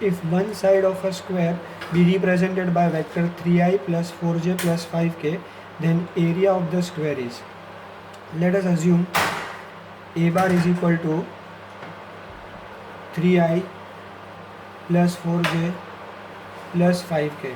if one side of a square be represented by vector 3i plus 4j plus 5k, then area of the square is, let us assume a bar is equal to 3i plus 4j plus 5k.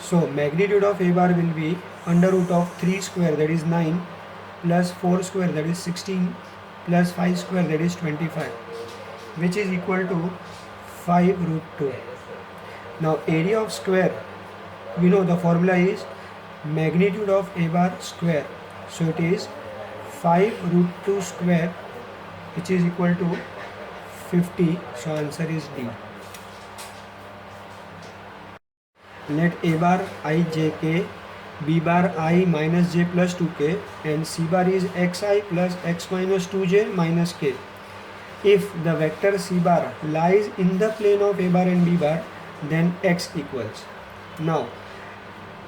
So magnitude of a bar will be under root of 3 square, that is 9, plus 4 square, that is 16, plus 5 square, that is 25, which is equal to 5 root 2. Now area of square, we know the formula is magnitude of a bar square. So it is 5 root 2 square, which is equal to 50. So answer is D. Let a bar I j k, b bar I minus j plus 2k, and c bar is xi plus x minus 2j minus k. If the vector c bar lies in the plane of a bar and b bar, then x equals. Now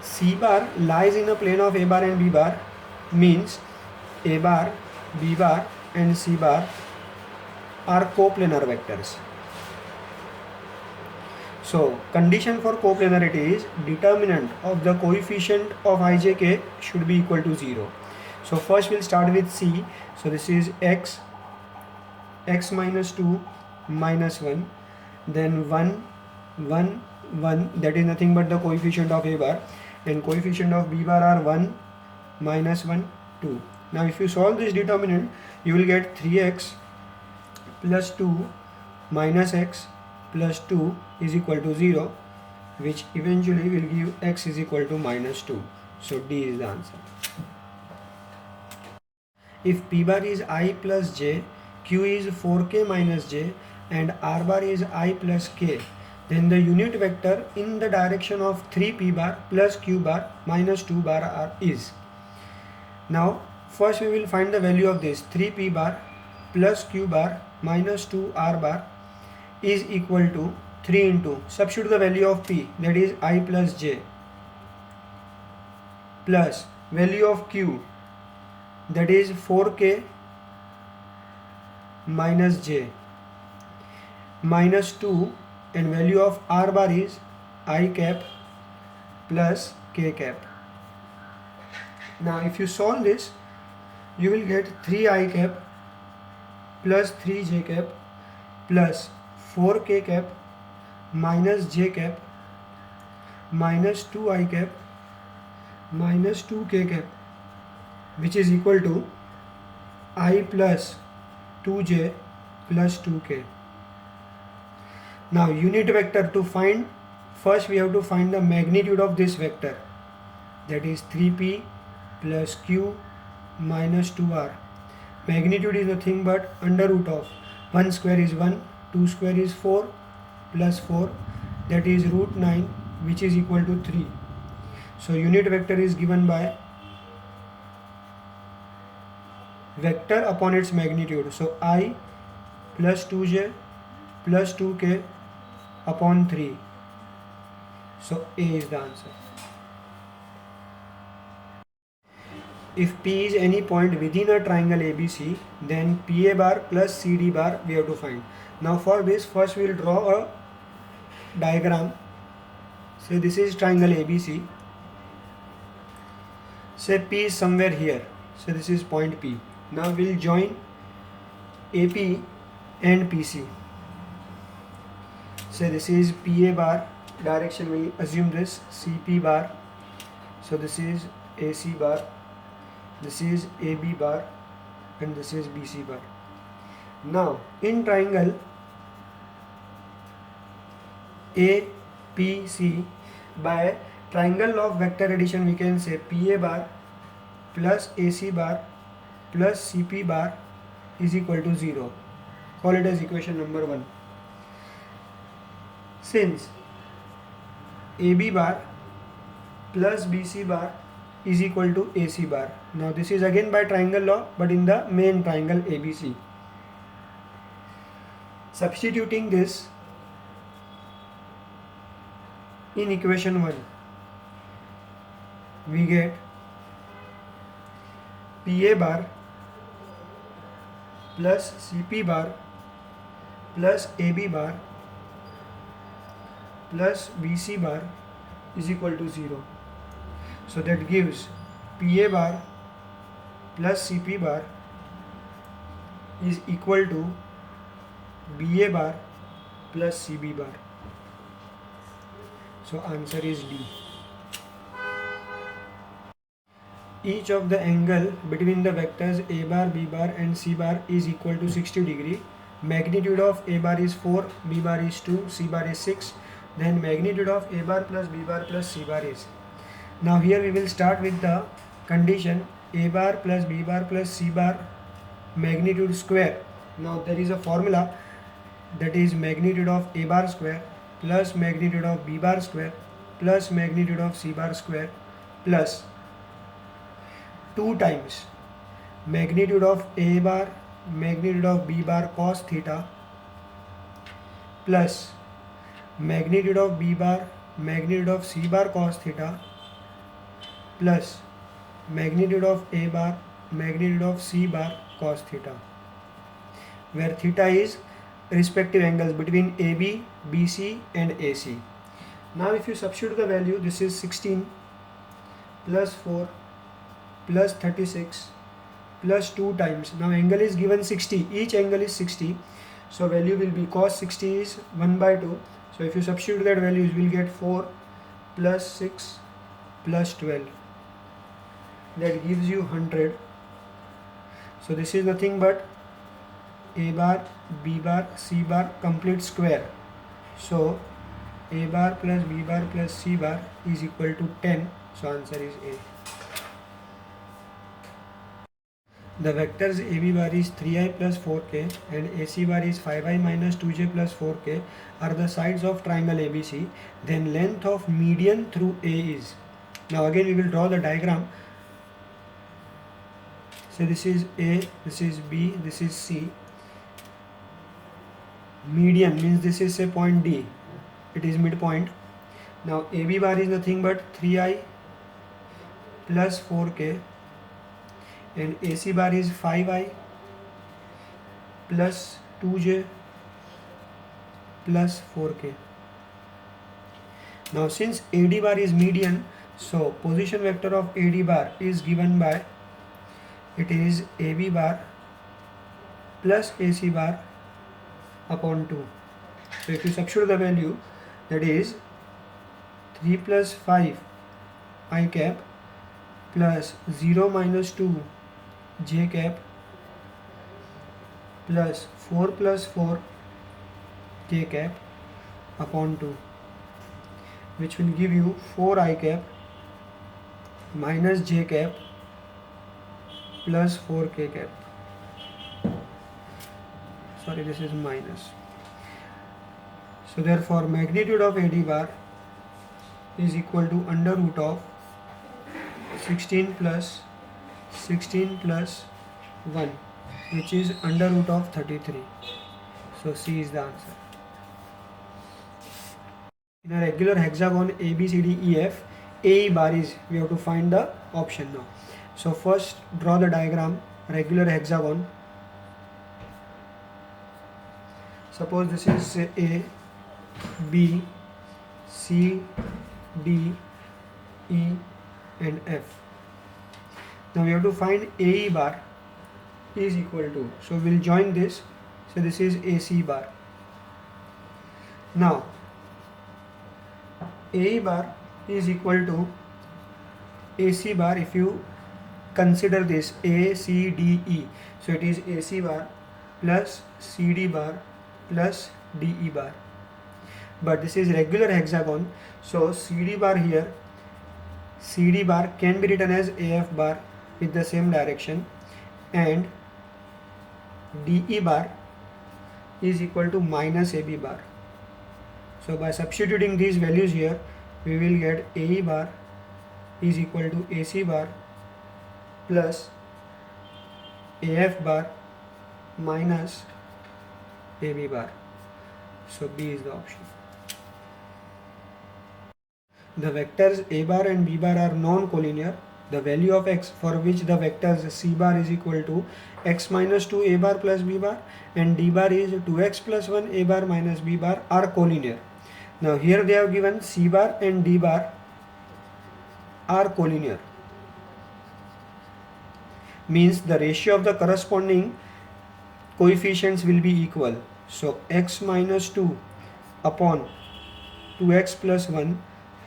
c bar lies in a plane of a bar and b bar means a bar, b bar and c bar are coplanar vectors. So condition for coplanarity is determinant of the coefficient of ijk should be equal to 0. So first we'll start with c. So this is x minus 2 minus 1, then 1 1 1, that is nothing but the coefficient of a bar, and coefficient of b bar are 1 minus 1 2. Now if you solve this determinant, you will get 3x plus 2 minus x plus 2 is equal to 0, which eventually will give x is equal to minus 2. So D is the answer. If p bar is I plus j, q is 4k minus j, and r bar is I plus k, then the unit vector in the direction of 3p bar plus q bar minus 2 bar r is. Now first we will find the value of this. 3p bar plus q bar minus 2 r bar is equal to 3 into, substitute the value of p, that is I plus j, plus value of q, that is 4k minus j, minus 2, and value of r bar is I cap plus k cap. Now if you solve this, you will get 3i cap plus 3j cap plus 4k cap minus j cap minus 2i cap minus 2k cap, which is equal to I plus 2j plus 2k. Now unit vector to find, first we have to find the magnitude of this vector, that is 3p plus q minus 2r. Magnitude is nothing but under root of 1 square is 1, 2 square is 4 plus 4, that is root 9, which is equal to 3. So unit vector is given by vector upon its magnitude. So I plus 2j plus 2k upon 3. So A is the answer. If P is any point within a triangle ABC, then PA bar plus CD bar we have to find. Now for this, first we will draw a diagram. Say this is triangle ABC. Say P is somewhere here. So this is point P. Now we will join AP and PC. Say this is PA bar, direction we assume this CP bar. So this is AC bar, this is AB bar, and this is BC bar. Now in triangle APC, by triangle of vector addition we can say PA bar plus AC bar plus CP bar is equal to 0. Call it as equation number 1. Since AB bar plus BC bar is equal to AC bar. Now this is again by triangle law, but in the main triangle ABC. Substituting this in equation 1, we get PA bar plus CP bar plus AB bar plus VC bar is equal to 0. So that gives PA bar plus CP bar is equal to BA bar plus CB bar. So answer is D. Each of the angle between the vectors A bar, B bar and C bar is equal to 60 degree. Magnitude of A bar is 4, B bar is 2, C bar is 6. Then magnitude of A bar plus B bar plus C bar is. Now here we will start with the condition A bar plus B bar plus C bar magnitude square. Now there is a formula, that is magnitude of A bar square plus magnitude of B bar square plus magnitude of C bar square plus 2 times magnitude of A bar magnitude of B bar cos theta plus magnitude of B bar magnitude of C bar cos theta plus magnitude of A bar magnitude of C bar cos theta, where theta is respective angles between AB, BC and AC. Now if you substitute the value, this is 16 plus 4 plus 36 plus 2 times. Now angle is given 60, each angle is 60, so value will be cos 60 is 1 by 2. So if you substitute that value, you will get 4 plus 6 plus 12, that gives you 100. So this is nothing but A bar, B bar, C bar complete square. So A bar plus B bar plus C bar is equal to 10. So answer is A. The vectors AB bar is 3i plus 4k and AC bar is 5i minus 2j plus 4k are the sides of triangle ABC. Then length of median through A is. Now again we will draw the diagram. So this is A, this is B, this is C. Median means this is a point D, it is midpoint. Now AB bar is nothing but 3i plus 4k and AC bar is 5i plus 2j plus 4k. Now since AD bar is median, so position vector of AD bar is given by, it is AB bar plus AC bar upon 2. So if you substitute the value, that is 3 plus 5 I cap plus 0 minus 2 j cap plus 4 plus 4 k cap upon 2, which will give you 4 I cap minus j cap plus 4 k cap. Sorry, this is minus. So therefore magnitude of AD bar is equal to under root of 16 plus 1, which is under root of 33. So C is the answer. In a regular hexagon ABCDEF, AE bar is, we have to find the option now. So first draw the diagram, regular hexagon. Suppose this is A, B, C, D, E and F. Now we have to find AE bar is equal to, so we'll join this, so this is AC bar. Now AE bar is equal to AC bar if you consider this A, C, D, E. So it is AC bar plus CD bar plus DE bar. But this is regular hexagon, so CD bar here, CD bar can be written as AF bar with the same direction, and DE bar is equal to minus AB bar. So by substituting these values here, we will get AE bar is equal to AC bar plus AF bar minus AB bar. So B is the option. The vectors A bar and B bar are non-collinear. The value of x for which the vectors C bar is equal to x minus 2 A bar plus B bar and D bar is 2x plus 1 A bar minus B bar are collinear. Now here they have given C bar and D bar are collinear, means the ratio of the corresponding coefficients will be equal. So x minus 2 upon 2x plus 1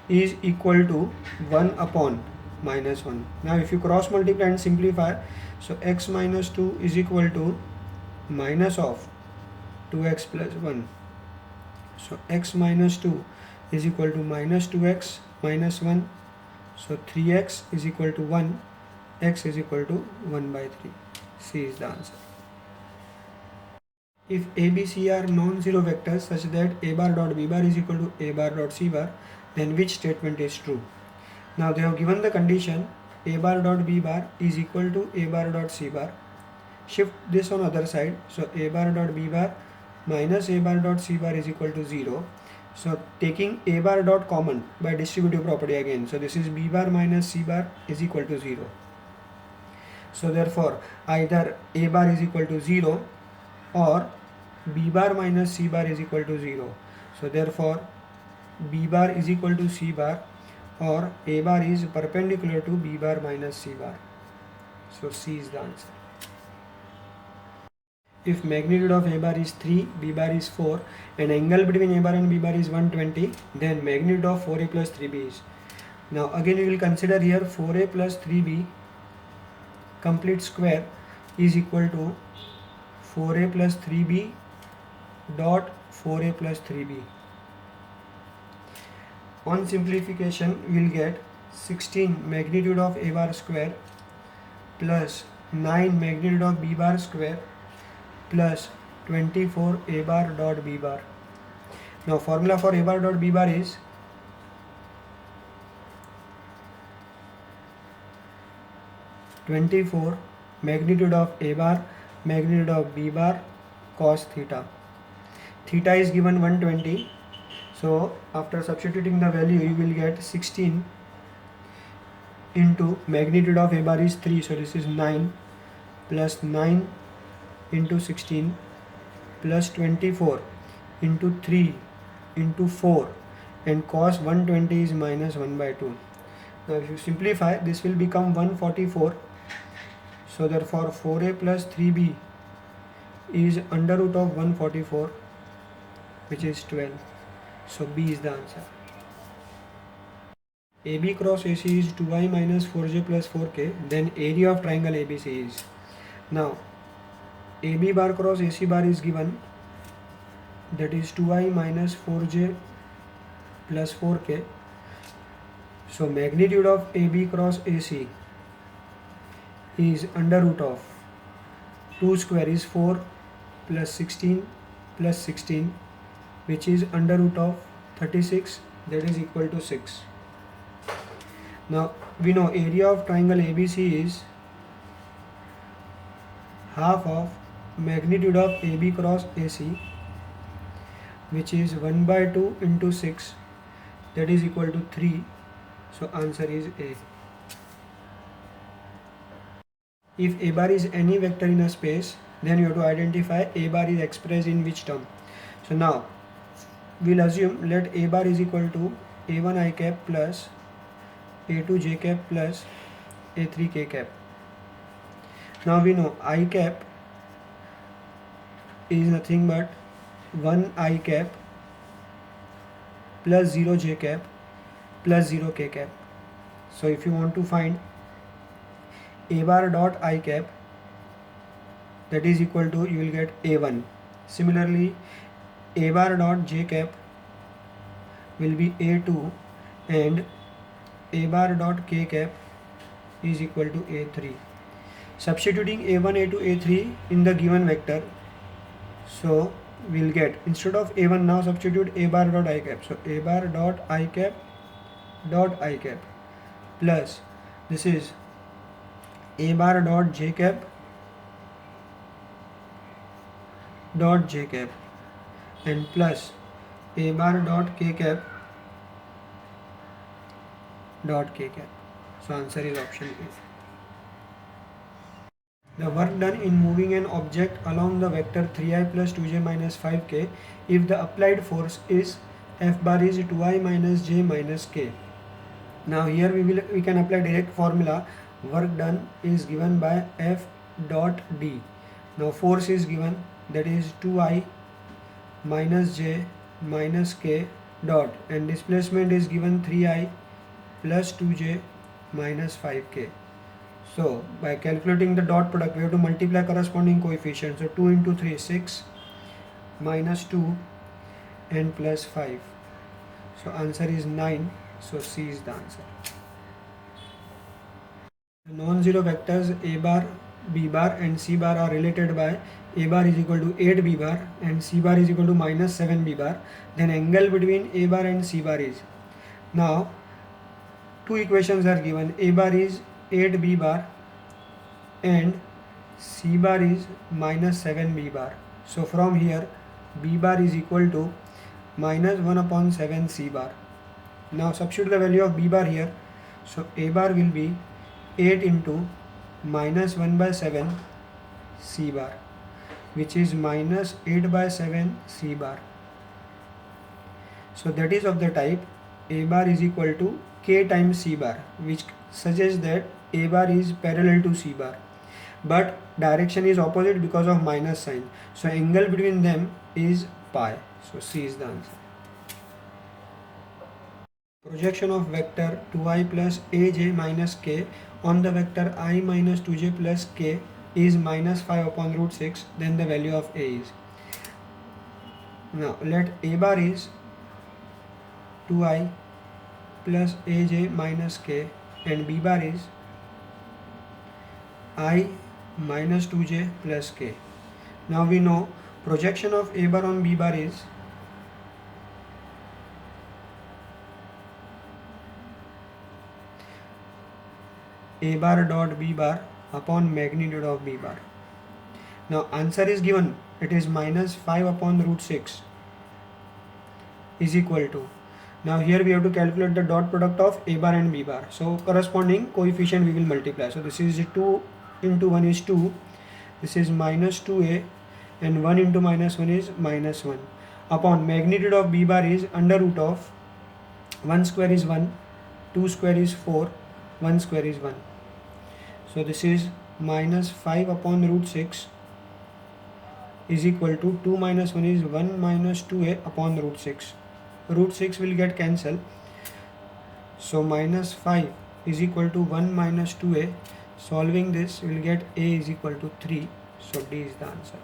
is equal to 1 upon minus 1. Now if you cross multiply and simplify, so x minus 2 is equal to minus of 2x plus 1. So x minus 2 is equal to minus 2x minus 1. So 3x is equal to 1, x is equal to 1 by 3. C is the answer. If A, B, C are non-zero vectors such that A bar dot B bar is equal to A bar dot C bar, then which statement is true? Now they have given the condition A bar dot B bar is equal to A bar dot C bar. Shift this on other side. So A bar dot B bar minus A bar dot C bar is equal to 0. So taking A bar dot common by distributive property again. So this is B bar minus C bar is equal to 0. So therefore either A bar is equal to 0 or B bar minus C bar is equal to 0. So therefore B bar is equal to C bar or A bar is perpendicular to B bar minus C bar. So C is the answer. If magnitude of A bar is 3, B bar is 4 and angle between A bar and B bar is 120, then magnitude of 4A plus 3B is. Now again we will consider here 4A plus 3B complete square is equal to 4A plus 3B dot 4A plus 3B. On simplification we will get 16 magnitude of A bar square plus 9 magnitude of B bar square plus 24 A bar dot B bar. Now formula for A bar dot B bar is 24 magnitude of A bar magnitude of B bar cos theta. Theta is given 120. So after substituting the value you will get 16 into magnitude of A bar is 3. So this is 9 plus 9 into 16 plus 24 into 3 into 4 and cos 120 is minus 1 by 2. Now if you simplify this will become 144. So therefore 4A plus 3B is under root of 144 which is 12. So B is the answer. AB cross AC is 2I minus 4J plus 4K, then area of triangle ABC is. Now AB bar cross AC bar is given, that is 2I minus 4J plus 4K. So magnitude of AB cross AC is under root of 2 square is 4 plus 16 plus 16 which is under root of 36, that is equal to 6. Now we know area of triangle ABC is half of magnitude of AB cross AC which is 1 by 2 into 6, that is equal to 3. So answer is A. If A bar is any vector in a space, then you have to identify A bar is expressed in which term. So now we'll assume let A bar is equal to A1 I cap plus A2 j cap plus A3 k cap. Now we know I cap is nothing but 1 I cap plus 0 j cap plus 0 k cap. So if you want to find A bar dot I cap, that is equal to, you will get A1. Similarly A bar dot j cap will be A2 and A bar dot k cap is equal to A3. Substituting A1, A2, A3 in the given vector, so we'll get, instead of A1 now substitute A bar dot I cap. So A bar dot I cap plus this is A bar dot j cap and plus A bar dot k cap. So answer is option A. The work done in moving an object along the vector 3i plus 2j minus 5k, if the applied force is f bar is 2i minus j minus k. Now here we can apply direct formula. Work done is given by F dot D. Now force is given, that is 2i minus j minus k dot, and displacement is given 3i plus 2j minus 5k. So by calculating the dot product, we have to multiply corresponding coefficients. So 2 into 3 is 6 minus 2 and plus 5. So answer is 9. So C is the answer. The non-zero vectors a bar, b bar and c bar are related by a bar is equal to 8 b bar and c bar is equal to minus 7 b bar. Then angle between a bar and c bar is. Now two equations are given. A bar is 8 b bar and c bar is minus 7 b bar. So from here b bar is equal to minus 1 upon 7 c bar. Now substitute the value of b bar here. So a bar will be 8 into minus 1 by 7 c bar, which is minus 8 by 7 c bar. So that is of the type a bar is equal to k times c bar, which suggests that a bar is parallel to c bar, but direction is opposite because of minus sign. So angle between them is pi. So C is the answer. Projection of vector 2i plus aj minus k on the vector I minus 2j plus k is minus 5 upon root 6, then the value of a is. Now let a bar is 2i plus aj minus k and b bar is I minus 2j plus k. Now we know projection of a bar on b bar is a bar dot b bar upon magnitude of b bar. Now answer is given, it is minus 5 upon root 6 is equal to. Now here we have to calculate the dot product of a bar and b bar. So corresponding coefficient we will multiply. So this is 2 into 1 is 2. This is minus 2a and 1 into minus 1 is minus 1 upon magnitude of b bar is under root of 1 square is 1, 2 square is 4, 1 square is 1. So this is minus 5 upon root 6 is equal to 2 minus 1 is 1 minus 2a upon root 6. Root 6 will get cancelled. So minus 5 is equal to 1 minus 2a. Solving this, we will get a is equal to 3. So D is the answer.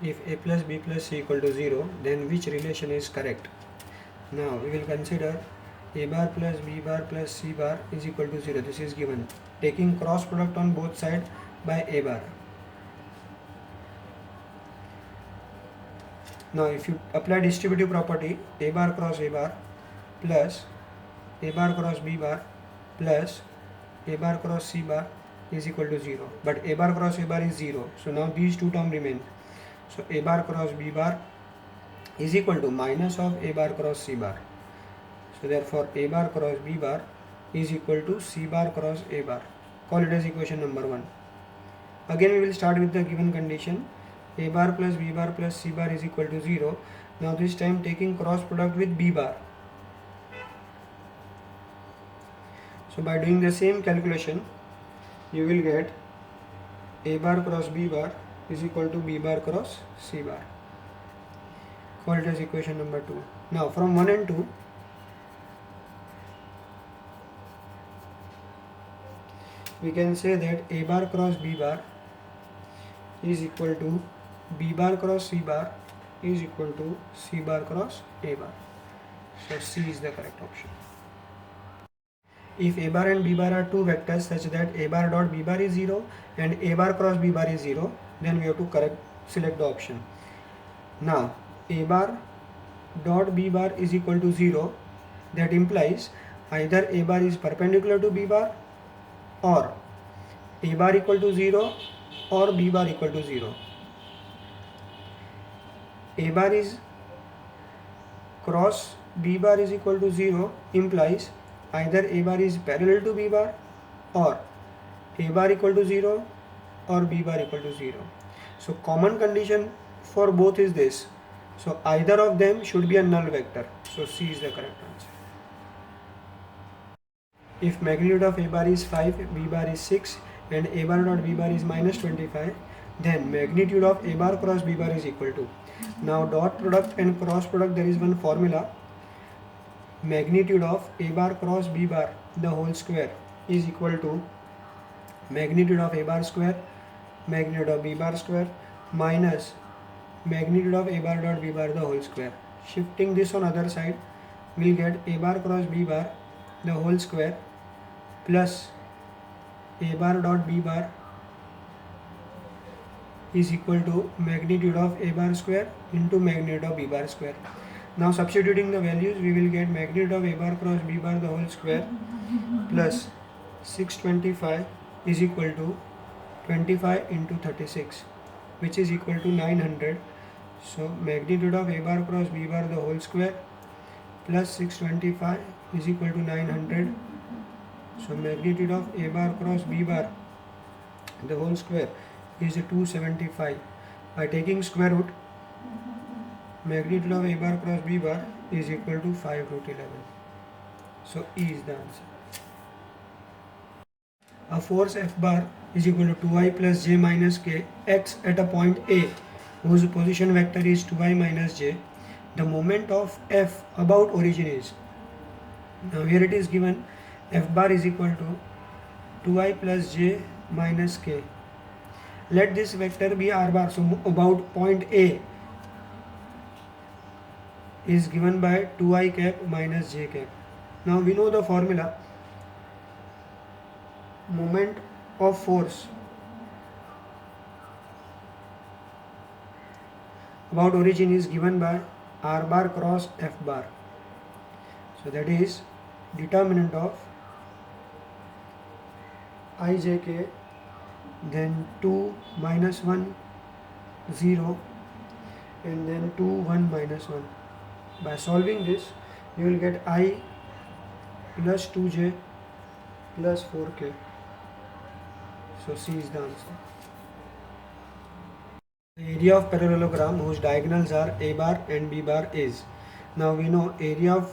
If a plus b plus c equal to 0, then which relation is correct? Now we will consider a bar plus b bar plus c bar is equal to 0. This is given. Taking cross product on both sides by a bar. Now if you apply distributive property, a bar cross a bar plus a bar cross b bar plus a bar cross c bar is equal to 0. But a bar cross a bar is 0. So now these two terms remain. So a bar cross b bar is equal to minus of a bar cross c bar. So therefore a bar cross b bar is equal to c bar cross a bar. Call it as equation number 1. Again we will start with the given condition. A bar plus b bar plus c bar is equal to 0. Now this time taking cross product with b bar. So by doing the same calculation, you will get a bar cross b bar is equal to b bar cross c bar. Call it as equation number 2. Now from 1 and 2, we can say that a bar cross b bar is equal to b bar cross c bar is equal to c bar cross a bar. So C is the correct option. If a bar and b bar are two vectors such that a bar dot b bar is 0 and a bar cross b bar is 0, then we have to select the option. Now a bar dot b bar is equal to 0, that implies either a bar is perpendicular to b bar or a bar equal to 0 or b bar equal to 0. A bar is cross b bar is equal to 0 implies either a bar is parallel to b bar or a bar equal to 0 or b bar equal to 0. So common condition for both is this. So either of them should be a null vector. So C is the correct answer. If magnitude of A bar is 5, B bar is 6 and A bar dot B bar is minus 25, then magnitude of A bar cross B bar is equal to. Now dot product and cross product, there is one formula. Magnitude of A bar cross B bar the whole square is equal to magnitude of A bar square, magnitude of B bar square minus magnitude of A bar dot B bar the whole square. Shifting this on other side, we'll get A bar cross B bar the whole square plus A bar dot B bar is equal to magnitude of A bar square into magnitude of B bar square. Now substituting the values, we will get magnitude of A bar cross B bar the whole square plus 625 is equal to 25 into 36, which is equal to 900. So magnitude of A bar cross B bar the whole square plus 625 is equal to 900. So magnitude of A bar cross B bar the whole square is 275. By taking square root, magnitude of A bar cross B bar is equal to 5 root 11. So E is the answer. A force F bar is equal to 2i plus j minus k x at a point A whose position vector is 2i minus j. The moment of F about origin is, now here it is given F bar is equal to 2i plus j minus k. Let this vector be r bar. So about point A is given by 2i cap minus j cap. Now we know the formula. Moment of force about origin is given by r bar cross F bar. So that is determinant of ijk, then 2 minus 1 0 and then 2 1 minus 1. By solving this, you will get I plus 2j plus 4k. So C is the answer. The area of parallelogram whose diagonals are A bar and B bar is. Now we know area of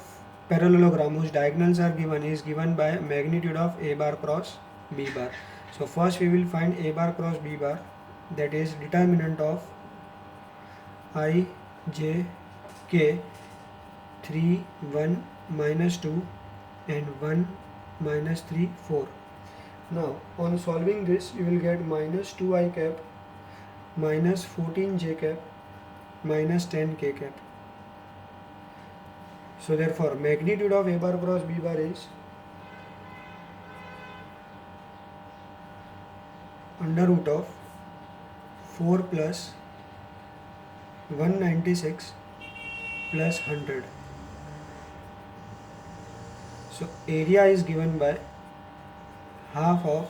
parallelogram whose diagonals are given is given by magnitude of A bar cross B bar. So first we will find A bar cross B bar, that is determinant of I, j, k, 3, 1, minus 2 and 1, minus 3, 4. Now on solving this, you will get minus 2i cap minus 14j cap minus 10k cap. So therefore magnitude of A bar cross B bar is under root of 4 plus 196 plus 100. So area is given by half of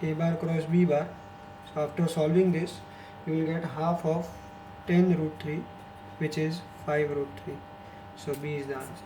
A bar cross B bar. So after solving this, you will get half of 10 root 3, which is 5 root 3. So B is the answer.